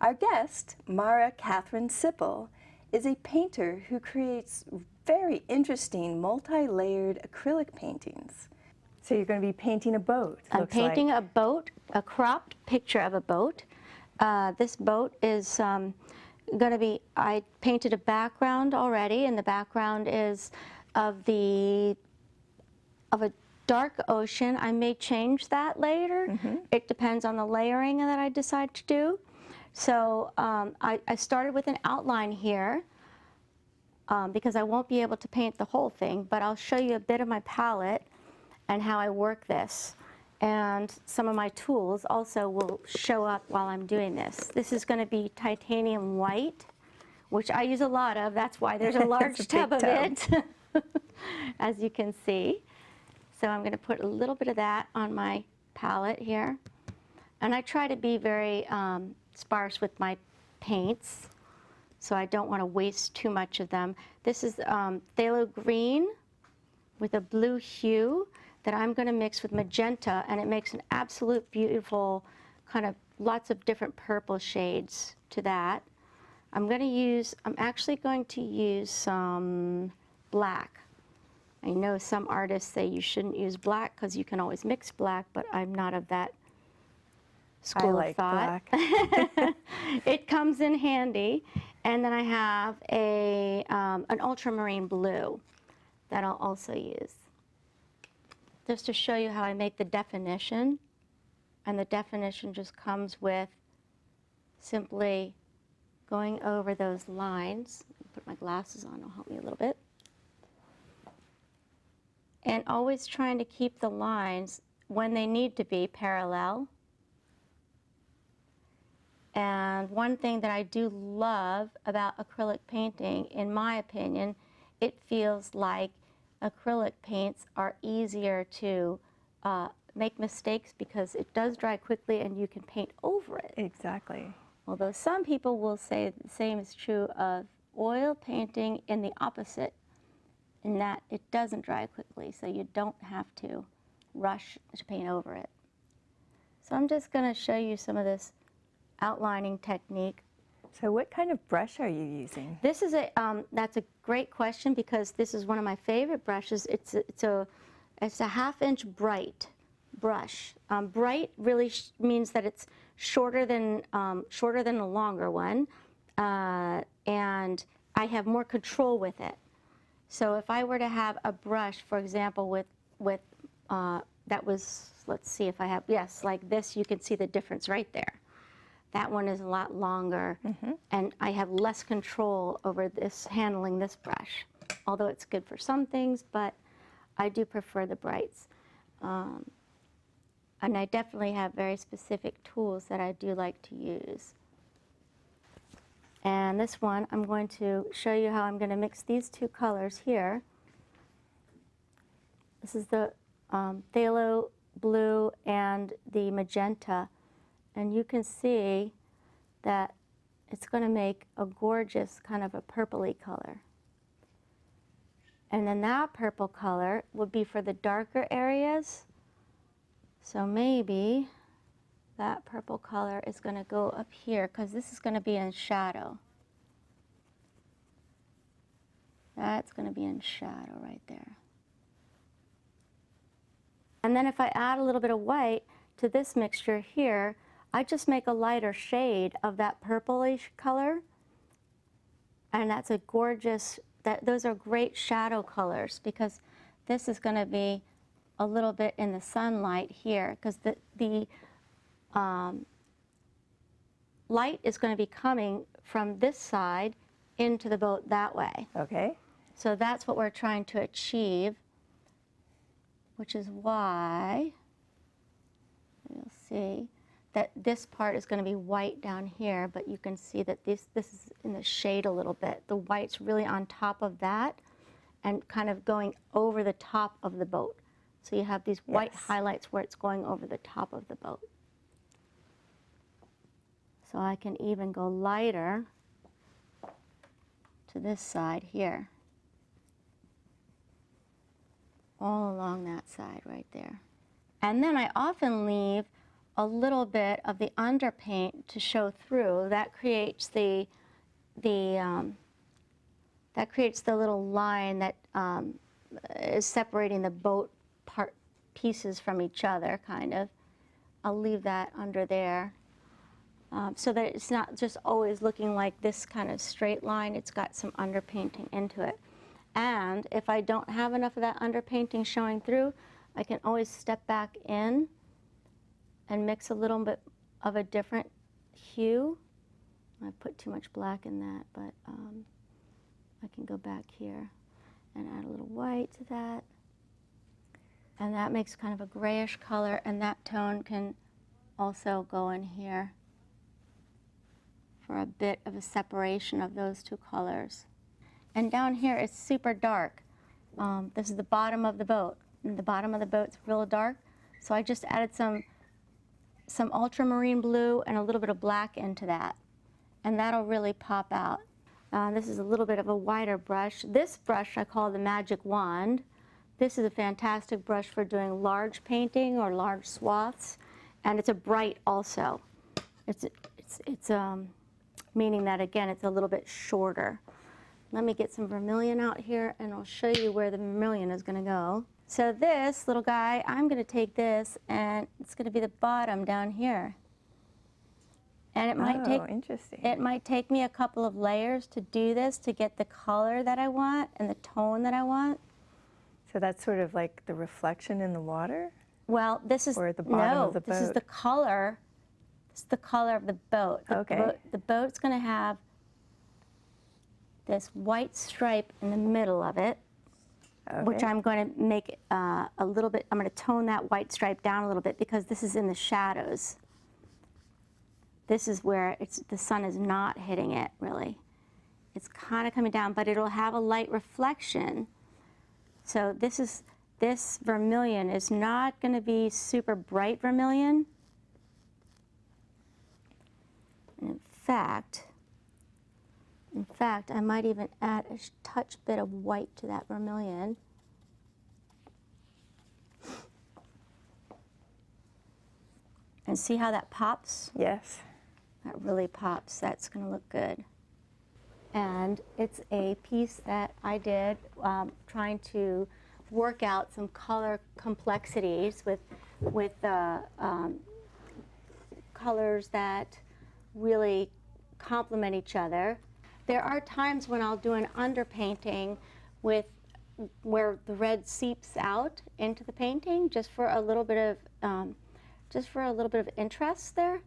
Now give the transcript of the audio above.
Our guest, Mara Catherine Sippel, is a painter who creates very interesting multi-layered acrylic paintings. So you're going to be painting a boat. I'm painting a boat, a cropped picture of a boat. This boat is going to be, I painted a background already, and the background is of a dark ocean. I may change that later. It depends on the layering that I decide to do. So I started with an outline here because I won't be able to paint the whole thing, but I'll show you a bit of my palette and how I work this. And some of my tools also will show up while I'm doing this. This is going to be titanium white, which I use a lot of. That's why there's a large tub of it, as you can see. So I'm going to put a little bit of that on my palette here. And I try to be very sparse with my paints, so I don't want to waste too much of them. This is phthalo green with a blue hue that I'm going to mix with magenta, and it makes an absolute beautiful kind of lots of different purple shades to that. I'm actually going to use some black. I know some artists say you shouldn't use black because you can always mix black, but I'm not of that school of thought. Black. It comes in handy. And then I have an ultramarine blue that I'll also use. Just to show you how I make the definition. And the definition just comes with simply going over those lines. Put my glasses on, it'll help me a little bit. And always trying to keep the lines, when they need to be, parallel. And one thing that I do love about acrylic painting, in my opinion, it feels like acrylic paints are easier to make mistakes because it does dry quickly and you can paint over it. Exactly. Although some people will say the same is true of oil painting in the opposite, in that it doesn't dry quickly, so you don't have to rush to paint over it. So I'm just going to show you some of this outlining technique. So what kind of brush are you using? This is that's a great question because this is one of my favorite brushes. It's a 1/2-inch bright brush. Bright really means that it's shorter than a longer one, and I have more control with it. So if I were to have a brush, for example, with that was, let's see if I have, yes, like this, you can see the difference right there. That one is a lot longer, and I have less control over this, handling this brush. Although it's good for some things, but I do prefer the brights. And I definitely have very specific tools that I do like to use. And this one, I'm going to show you how I'm going to mix these two colors here. This is the phthalo blue and the magenta. And you can see that it's going to make a gorgeous kind of a purpley color. And then that purple color would be for the darker areas. So maybe that purple color is going to go up here because this is going to be in shadow. That's going to be in shadow right there. And then if I add a little bit of white to this mixture here, I just make a lighter shade of that purplish color. And that's a gorgeous, those are great shadow colors because this is going to be a little bit in the sunlight here because the light is going to be coming from this side into the boat that way. Okay. So that's what we're trying to achieve, which is why you'll see that this part is going to be white down here, but you can see that this is in the shade a little bit. The white's really on top of that and kind of going over the top of the boat. So you have these white highlights where it's going over the top of the boat. So I can even go lighter to this side here. All along that side right there. And then I often leave a little bit of the underpaint to show through. That creates the little line that is separating the boat pieces from each other, kind of. I'll leave that under there so that it's not just always looking like this kind of straight line. It's got some underpainting into it. And if I don't have enough of that underpainting showing through, I can always step back in and mix a little bit of a different hue. I put too much black in that, but I can go back here and add a little white to that. And that makes kind of a grayish color, and that tone can also go in here for a bit of a separation of those two colors. And down here it's super dark. This is the bottom of the boat, and the bottom of the boat's real dark. So I just added some ultramarine blue and a little bit of black into that, and that'll really pop out. This is a little bit of a wider brush. This brush I call the Magic Wand. This is a fantastic brush for doing large painting or large swaths, and it's a bright also. It's meaning that, again, it's a little bit shorter. Let me get some vermilion out here, and I'll show you where the vermilion is going to go. So this little guy, I'm going to take this, and it's going to be the bottom down here. And it might take me a couple of layers to do this, to get the color that I want and the tone that I want. So that's sort of like the reflection in the water? Well, this is or the bottom of the boat? This is the color. This is the color of the boat. The boat's going to have this white stripe in the middle of it, which I'm going to make a little bit. I'm going to tone that white stripe down a little bit because this is in the shadows. This is where the sun is not hitting it, really. It's kind of coming down, but it'll have a light reflection. So this vermilion is not going to be super bright vermilion. And in fact, I might even add a touch bit of white to that vermilion. And see how that pops? Yes. That really pops. That's going to look good. And it's a piece that I did trying to work out some color complexities with colors that really complement each other. There are times when I'll do an underpainting with where the red seeps out into the painting just for a little bit of interest there.